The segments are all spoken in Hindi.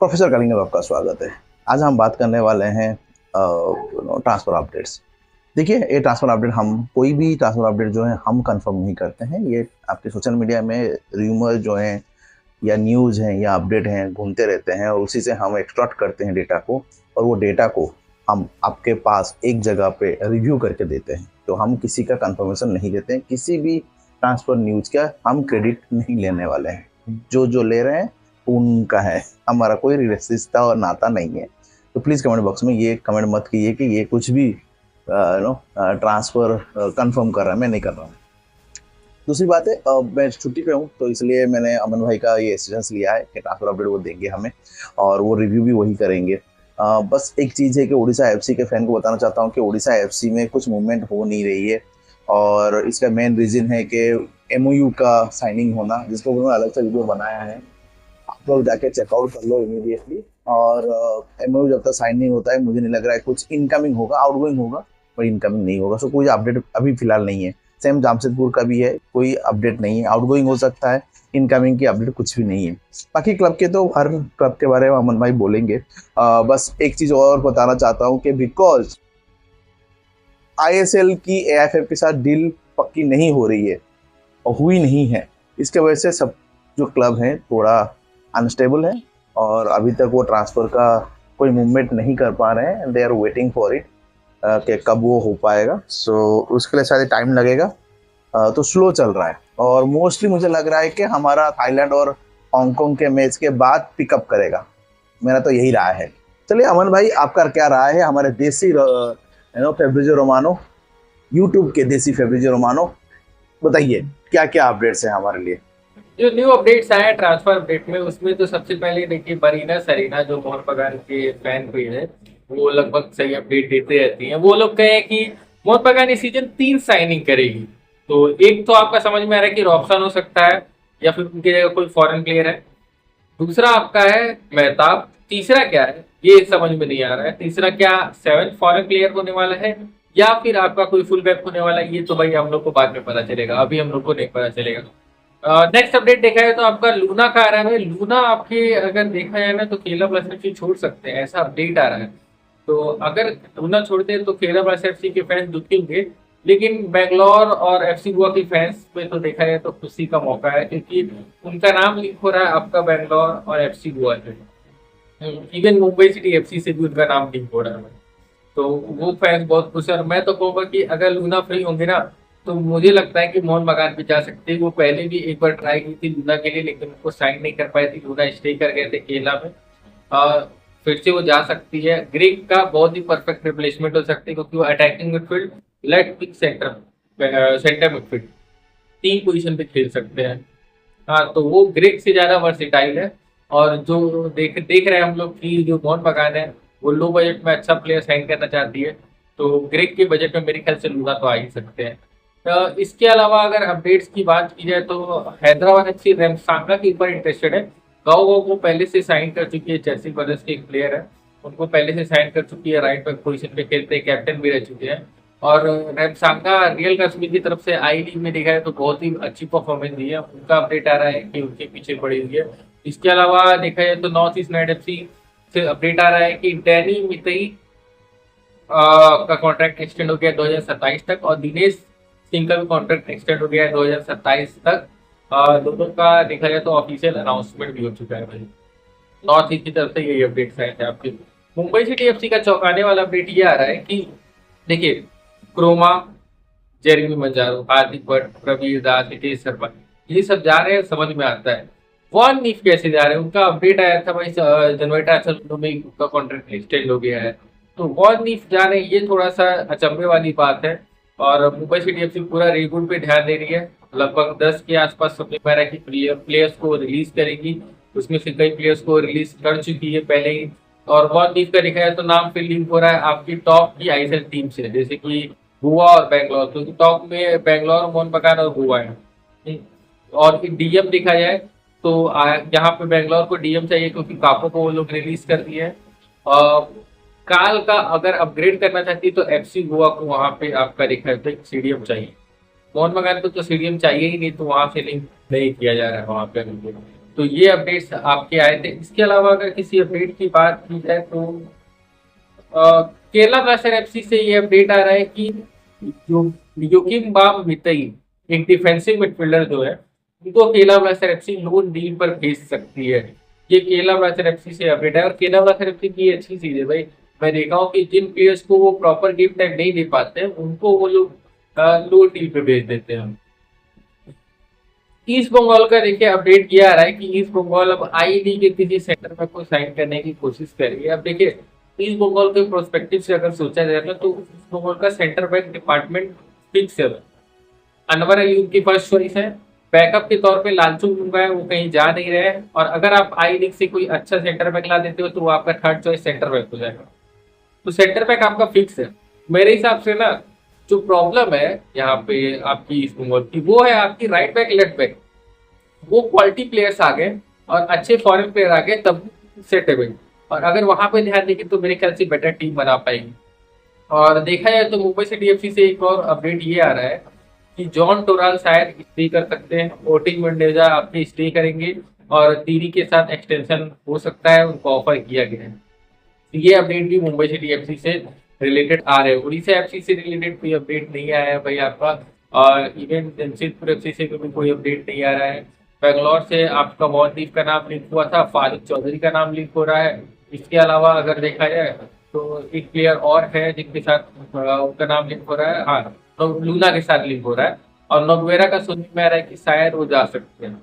प्रोफेसर कलिंग में आपका स्वागत है। आज हम बात करने वाले हैं ट्रांसफ़र अपडेट्स। देखिए, ये ट्रांसफ़र अपडेट हम कोई भी ट्रांसफ़र अपडेट जो है हम कंफर्म नहीं करते हैं। ये आपके सोशल मीडिया में र्यूमर जो हैं या न्यूज़ हैं या अपडेट हैं घूमते रहते हैं और उसी से हम एक्सट्रैक्ट करते हैं डेटा को, और वो डेटा को हम आपके पास एक जगह पे रिव्यू करके देते हैं। तो हम किसी का कंफर्मेशन नहीं देते हैं, किसी भी ट्रांसफ़र न्यूज़ का हम क्रेडिट नहीं लेने वाले हैं। जो ले रहे हैं उनका है, हमारा कोई रिश्ता और नाता नहीं है। तो प्लीज़ कमेंट बॉक्स में ये कमेंट मत कीजिए कि ये कुछ भी ट्रांसफ़र कंफर्म कर रहा है, मैं नहीं कर रहा हूँ। दूसरी बात है, मैं छुट्टी पे हूँ तो इसलिए मैंने अमन भाई का ये सजेशन लिया है कि ट्रांसफ़र अपडेट वो देंगे हमें और वो रिव्यू भी वही करेंगे। बस एक चीज़ है कि ओडिशा एफसी के फ़ैन को बताना चाहता हूँ कि ओडिशा एफसी में कुछ मूवमेंट हो नहीं रही है और इसका मेन रीज़न है कि एमओयू का साइनिंग होना, जिसको उन्होंने अलग से वीडियो बनाया है। आप लोग जाके चेकआउट कर लो इमीडिएटली। और एमओयू जब तक साइन नहीं होता है मुझे नहीं लग रहा है कुछ इनकमिंग होगा, आउटगोइंग होगा पर इनकमिंग नहीं होगा। सो कोई अपडेट अभी फिलहाल नहीं है। सेम जामशेदपुर का भी है, कोई अपडेट नहीं है। आउटगोइंग हो सकता है, इनकमिंग की अपडेट कुछ भी नहीं है। बाकी क्लब के तो हर क्लब के बारे में अमन भाई बोलेंगे। बस एक चीज़ और बताना चाहता हूँ कि बिकॉज आईएसएल की एएफएफ के साथ डील पक्की नहीं हो रही है और हुई नहीं है, इसके वजह से सब जो क्लब हैं थोड़ा अनस्टेबल है और अभी तक वो ट्रांसफ़र का कोई मूवमेंट नहीं कर पा रहे हैं। They are waiting for it कि कब वो हो पाएगा। सो उसके लिए शायद टाइम लगेगा। तो स्लो चल रहा है और मोस्टली मुझे लग रहा है कि हमारा थाईलैंड और हांगकांग के मैच के बाद पिकअप करेगा। मेरा तो यही राय है। चलिए अमन भाई, आपका क्या राय है हमारे देसी फैब्रिज़ियो रोमानो, यूट्यूब के देसी फैब्रिज़ियो रोमानो, बताइए क्या क्या अपडेट्स हैं हमारे लिए। जो न्यू अपडेट्स आए हैं ट्रांसफर अपडेट में, उसमें तो सबसे पहले देखिए मरीना सरीना जो मोहन बगान के फैन पेज है वो लगभग सही अपडेट देते रहती हैं। वो लोग कहे कि मोहन बगान इस सीजन 3 साइनिंग करेगी। तो एक तो आपका समझ में आ रहा है कि रॉब्सन हो सकता है या फिर उनकी जगह कोई फॉरेन प्लेयर है। दूसरा आपका है मेहताब। तीसरा क्या है ये समझ में नहीं आ रहा है। तीसरा क्या 7 फॉरेन प्लेयर होने वाला है या फिर आपका कोई फुल बैक होने वाला है, ये तो भाई हम लोग को बाद में पता चलेगा, अभी हम लोग को नहीं पता चलेगा। नेक्स्ट अपडेट देखा जाए तो आपका लूना का आ रहा है। लूना आपके अगर देखा जाए ना तो केरला ब्लास्टर्स छोड़ सकते हैं, ऐसा अपडेट आ रहा है। तो अगर लूना छोड़ते हैं तो केरला ब्लास्टर्स के फैंस दुखी होंगे, लेकिन बेंगलोर और एफसी गोवा के फैंस में तो देखा जाए तो खुशी का मौका है, क्योंकि उनका नाम लिंक हो रहा है आपका बेंगलोर और एफसी गोवा से। इवन मुंबई सिटी एफसी से भी उनका नाम लिंक हो रहा है। तो वो फैंस बहुत खुश है और मैं तो कहूँगा कि अगर लूना फ्री होंगे ना तो मुझे लगता है कि मोहन बगान भी जा सकते हैं। वो पहले भी एक बार ट्राई की थी लूना के लिए, लेकिन उनको साइन नहीं कर पाई थी। लूना स्टे कर गए थे केरला में। फिर से वो जा सकती है। ग्रीक का बहुत ही परफेक्ट रिप्लेसमेंट हो सकती है, क्योंकि वो attacking midfield, left wing, centre midfield 3 position पे खेल सकते हैं। हाँ, तो वो ग्रीक से ज्यादा वर्सेटाइल है। और जो देख देख रहे हैं हम लोग कि जो मोहन बगान है वो लो बजट में अच्छा प्लेयर साइन करना चाहती है, तो ग्रीक के बजट में मेरे ख्याल से लूना तो आ ही सकते हैं। इसके अलावा अगर अपडेट्स की बात की जाए तो हैदराबाद एफसी रेमसांगा के ऊपर इंटरेस्टेड है। गाँव को पहले से साइन कर चुकी है, चेल्सी ब्रदर्स के एक प्लेयर है, उनको पहले से साइन कर चुकी है। राइट बैक पोजीशन पे खेलते हैं, कैप्टन भी रह चुके हैं। और रेमसांगा रियल कश्मीर की तरफ से आई लीग में देखा है तो बहुत ही अच्छी परफॉर्मेंस दी है। उनका अपडेट आ रहा है कि उनके पीछे पड़ी हुई है। इसके अलावा देखा जाए तो नॉर्थ ईस्ट यूनाइटेड एफसी से अपडेट आ रहा है कि डैनी मितई का कॉन्ट्रैक्ट एक्सटेंड हो गया 2027 तक, और दिनेश सिंह का भी कॉन्ट्रैक्ट एक्सटेंड हो गया है 2027 तक। दोनों का देखा जाए तो ऑफिशियल अनाउंसमेंट भी हो चुका है भाई। नॉर्थ ईस्ट की तरफ से यही अपडेट्स आए थे आपके। मुंबई सिटी एफसी का चौंकाने वाला अपडेट ये आ रहा है कि देखिए क्रोमा, जेरेमी मंजारो, हार्दिक भट्ट, प्रवीर दास, हितेश शर्मा, ये सब जा रहे हैं, समझ में आता है। वॉन नीफ कैसे जा रहे हैं, उनका अपडेट आया था भाई जनवरी ट्रांसफर में उनका कॉन्ट्रैक्ट एक्सटेंड हो गया है। तो वॉन नीफ जा रहे हैं, ये थोड़ा सा अचंभे वाली बात है। और मुंबई सिटी एफसी पूरा रीबूट पे ध्यान दे रही है। लगभग 10 के आसपास सबने कह रहा है कि प्लेयर्स को रिलीज करेगी। उसमें से कई प्लेयर्स को रिलीज कर चुकी है पहले ही। और वॉन नीफ का देखा जाए तो नाम फिर लिंक हो रहा है आपकी टॉप की आईएसएल टीम से, जैसे कि गोवा और बेंगलोर, क्योंकि टॉप में बेंगलोर, मोहन बगान और गोवा है। और डीएम देखा जाए तो यहाँ पे बेंगलोर को डीएम चाहिए, क्योंकि काको को वो लोग रिलीज कर दिए हैं। काल का अगर अपग्रेड करना चाहती तो एफसी गोवा को वहां पे आपका देखा है तो एक सीडीएम चाहिए। मोहन बगान को तो सीडीएम चाहिए ही नहीं, तो वहां से लिंक नहीं किया जा रहा है वहां पे। तो ये अपडेट्स आपके आए थे। इसके अलावा अगर किसी अपडेट की बात की जाए तो केरला ब्लास्टर एफसी से ये अपडेट आ रहा है कि जो योकिम बाम मितई, एक डिफेंसिव मिडफील्डर जो है, उनको Kerala blaster FC loan deal पर भेज सकती है। ये केरला ब्लास्टर एफसी से अपडेट है और केरला ब्लास्टर एफसी की ये अच्छी चीज है भाई। मैं देखा हूँ कि जिन प्लेयर्स को वो प्रॉपर गेम टाइम नहीं दे पाते हैं उनको वो लोग लोन डील पे भेज देते हैं। ईस्ट बंगाल का देखिए अपडेट किया आ रहा है कि ईस्ट बंगाल अब आई लीग के किसी सेंटर में को साइन करने की कोशिश कर रही है। अब देखिए ईस्ट बंगाल के प्रोस्पेक्टिव से अगर सोचा जाए ना तो ईस्ट बंगाल का सेंटर बैक डिपार्टमेंट फिक्स है। अनवर अली उनकी फर्स्ट चॉइस है। बैकअप के तौर पे लालचू मुंगा है, वो कहीं जा नहीं रहे हैं। और अगर आप आई लीग से कोई अच्छा सेंटर बैक ला देते हो तो वो आपका थर्ड चॉइस सेंटर बैक हो जाएगा। तो सेंटर बैक आपका फिक्स है। मेरे हिसाब से ना जो प्रॉब्लम है यहाँ पे आपकी ईस्ट बंगाल की, वो है आपकी राइट बैक लेफ्ट बैक। वो क्वालिटी प्लेयर्स आ गए और अच्छे फॉरेन प्लेयर आ गए तब सेट है भाई। और अगर वहां पे ध्यान देंगे तो मेरे ख्याल से बेटर टीम बना पाएगी। और देखा जाए तो मुंबई सिटी एफसी से एक और अपडेट ये आ रहा है कि जॉन टोराल शायद स्टे कर सकते हैं। ओटिंग मंडेजा आपके स्टे करेंगे और तीरी के साथ एक्सटेंशन हो सकता है, उनको ऑफर किया गया है। तो ये अपडेट भी मुंबई सिटी एफसी से रिलेटेड आ रहे हैं। उड़ीसा एफसी से रिलेटेड कोई अपडेट नहीं आया है भाई आपका। और इवन जमशेदपुर एफसी से भी कोई अपडेट नहीं आ रहा है। बेंगलोर से आपका मोहनदीप का नाम लीक हुआ था, फारूक चौधरी का नाम लीक हो रहा है। इसके अलावा अगर देखा जाए तो एक प्लेयर और है जिनके साथ उनका नाम लीक हो रहा है, हाँ लूना के साथ लीक हो रहा है। और नोगवेरा का सुनने में आ रहा है कि शायद वो जा सकते हैं,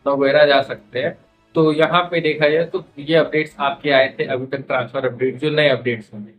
नोगवेरा जा सकते हैं। तो यहाँ पे देखा जाए तो ये अपडेट्स आपके आए थे अभी तक, ट्रांसफर अपडेट जो नए अपडेट्स होंगे।